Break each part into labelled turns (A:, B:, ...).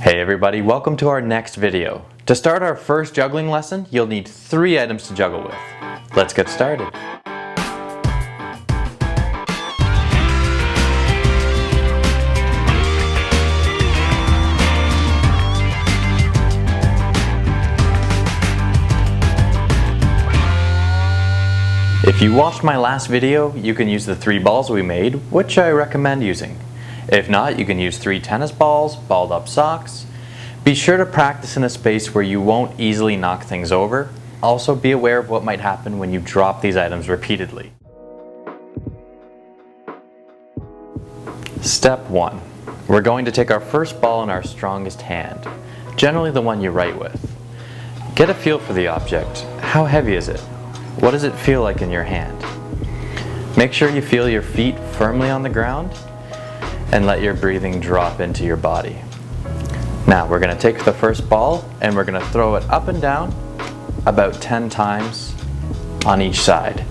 A: Hey everybody, welcome to our next video. To start our first juggling lesson, you'll need 3 items to juggle with. Let's get started. If you watched my last video, you can use the 3 balls we made, which I recommend using. If not, you can use 3 tennis balls, balled up socks. Be sure to practice in a space where you won't easily knock things over. Also be aware of what might happen when you drop these items repeatedly. Step 1. We're going to take our first ball in our strongest hand, generally the one you write with. Get a feel for the object. How heavy is it? What does it feel like in your hand? Make sure you feel your feet firmly on the ground and let your breathing drop into your body. Now we're going to take the first ball and we're going to throw it up and down about 10 times on each side,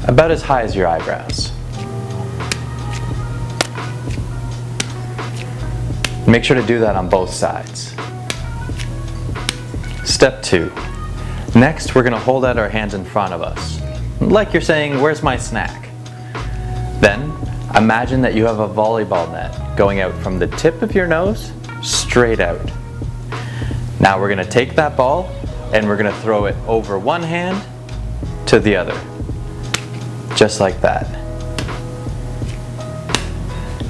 A: about as high as your eyebrows. Make sure to do that on both sides. Step 2. Next, we're going to hold out our hands in front of us, like you're saying, "Where's my snack?" Then, imagine that you have a volleyball net going out from the tip of your nose straight out. Now we're going to take that ball and we're going to throw it over one hand to the other, just like that.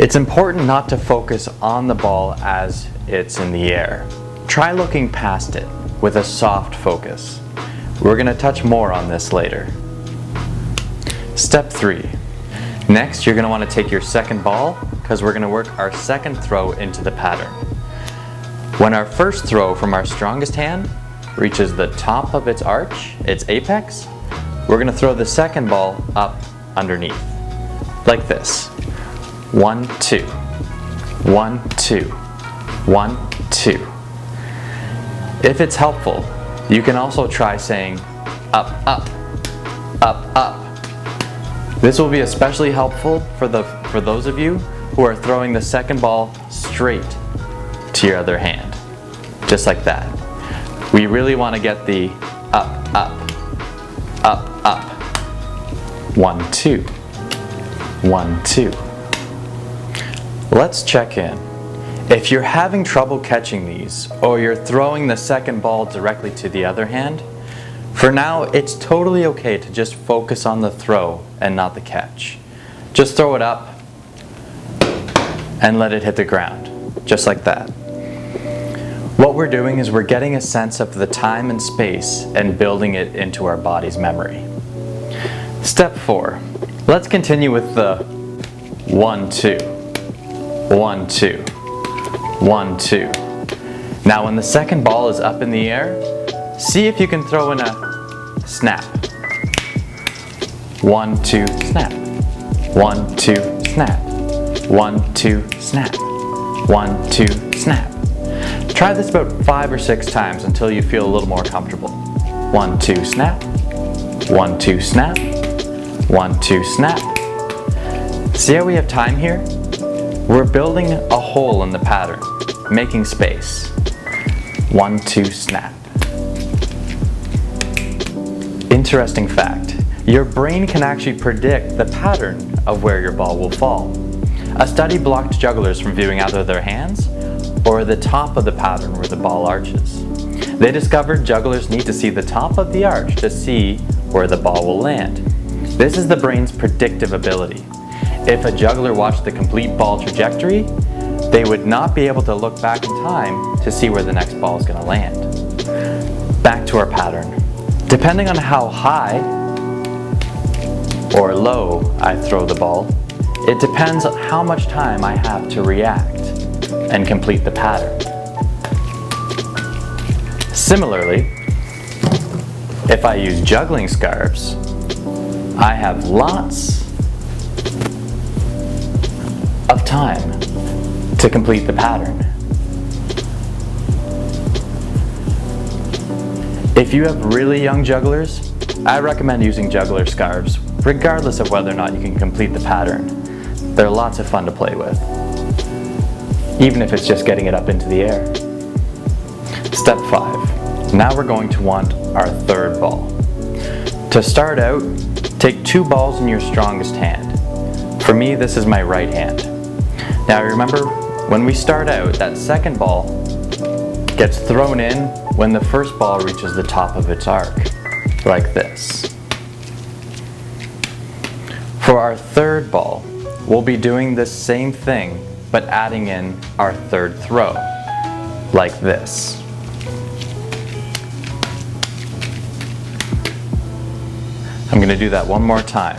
A: It's important not to focus on the ball as it's in the air. Try looking past it with a soft focus. We're going to touch more on this later. Step 3. Next, you're going to want to take your second ball because we're going to work our second throw into the pattern. When our first throw from our strongest hand reaches the top of its arch, its apex, we're going to throw the second ball up underneath, like this. 1, 2, 1, 2, 1, 2. If it's helpful, you can also try saying up, up, up, up. This will be especially helpful for those of you who are throwing the second ball straight to your other hand, just like that. We really want to get the up, up, up, up. 1, 2, 1, 2. Let's check in. If you're having trouble catching these, or you're throwing the second ball directly to the other hand, for now it's totally okay to just focus on the throw and not the catch. Just throw it up and let it hit the ground, just like that. What we're doing is we're getting a sense of the time and space and building it into our body's memory. Step 4. Let's continue with the 1, 2, 1, 2. 1, 2. Now when the second ball is up in the air, see if you can throw in a snap. 1, 2, snap. 1, 2, snap. 1, 2, snap. 1, 2, snap. Try this about 5 or 6 times until you feel a little more comfortable. 1, 2, snap. 1, 2, snap. 1, 2, snap. See how we have time here? We're building a hole in the pattern, making space. 1, 2, snap. Interesting fact, your brain can actually predict the pattern of where your ball will fall. A study blocked jugglers from viewing either their hands or the top of the pattern where the ball arches. They discovered jugglers need to see the top of the arch to see where the ball will land. This is the brain's predictive ability. If a juggler watched the complete ball trajectory, they would not be able to look back in time to see where the next ball is going to land. Back to our pattern. Depending on how high or low I throw the ball, it depends on how much time I have to react and complete the pattern. Similarly, if I use juggling scarves, I have lots of time to complete the pattern. If you have really young jugglers, I recommend using juggler scarves, regardless of whether or not you can complete the pattern. They're lots of fun to play with. even if it's just getting it up into the air. Step 5. Now we're going to want our third ball. To start out, take 2 balls in your strongest hand. For me, this is my right hand. Now remember, when we start out, that second ball gets thrown in when the first ball reaches the top of its arc, like this. For our third ball, we'll be doing the same thing, but adding in our third throw, like this. I'm going to do that one more time.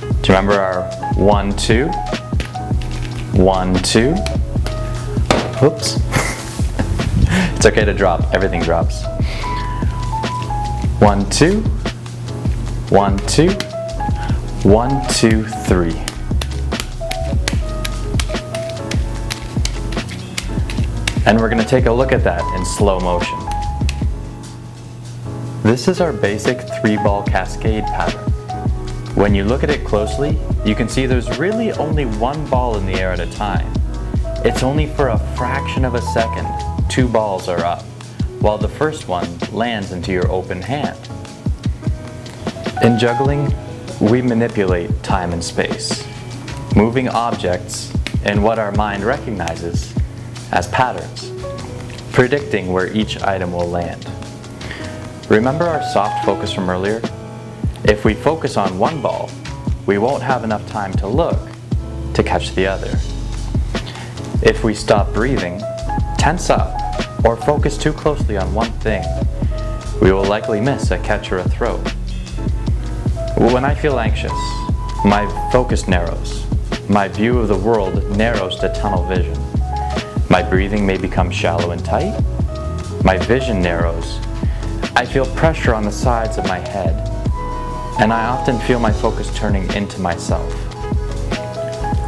A: Do you remember our 1, 2, 1, 2? Oops. It's okay to drop, everything drops. 1, 2, 1, 2, 1, 2, 3. And we're going to take a look at that in slow motion. This is our basic 3-ball cascade pattern. When you look at it closely, you can see there's really only 1 ball in the air at a time. It's only for a fraction of a second 2 balls are up, while the first one lands into your open hand. In juggling, we manipulate time and space, moving objects in what our mind recognizes as patterns, predicting where each item will land. Remember our soft focus from earlier? If we focus on one ball, we won't have enough time to look to catch the other. If we stop breathing, tense up, or focus too closely on one thing, we will likely miss a catch or a throw. When I feel anxious, my focus narrows. My view of the world narrows to tunnel vision. My breathing may become shallow and tight. My vision narrows. I feel pressure on the sides of my head, and I often feel my focus turning into myself.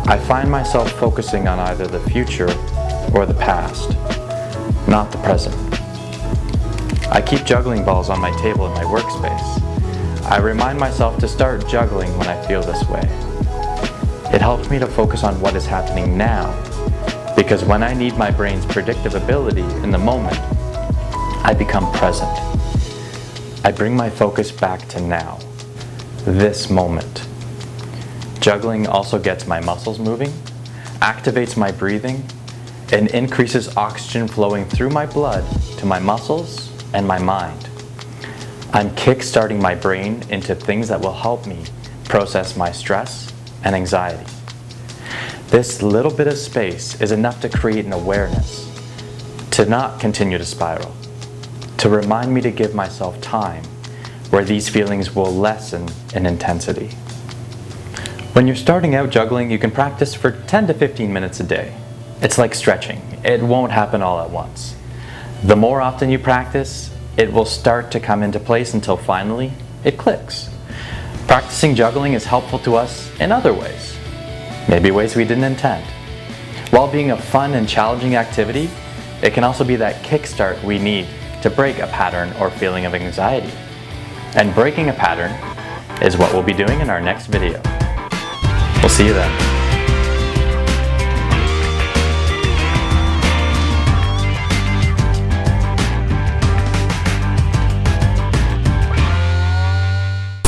A: I find myself focusing on either the future or the past, not the present. I keep juggling balls on my table in my workspace. I remind myself to start juggling when I feel this way. It helps me to focus on what is happening now, because when I need my brain's predictive ability in the moment, I become present. I bring my focus back to now, this moment. Juggling also gets my muscles moving, activates my breathing, and increases oxygen flowing through my blood to my muscles and my mind. I'm kick-starting my brain into things that will help me process my stress and anxiety. This little bit of space is enough to create an awareness, to not continue to spiral, to remind me to give myself time where these feelings will lessen in intensity. When you're starting out juggling, you can practice for 10 to 15 minutes a day. It's like stretching. It won't happen all at once. The more often you practice, it will start to come into place until finally it clicks. Practicing juggling is helpful to us in other ways, maybe ways we didn't intend. While being a fun and challenging activity, it can also be that kickstart we need to break a pattern or feeling of anxiety. And breaking a pattern is what we'll be doing in our next video. We'll see you then.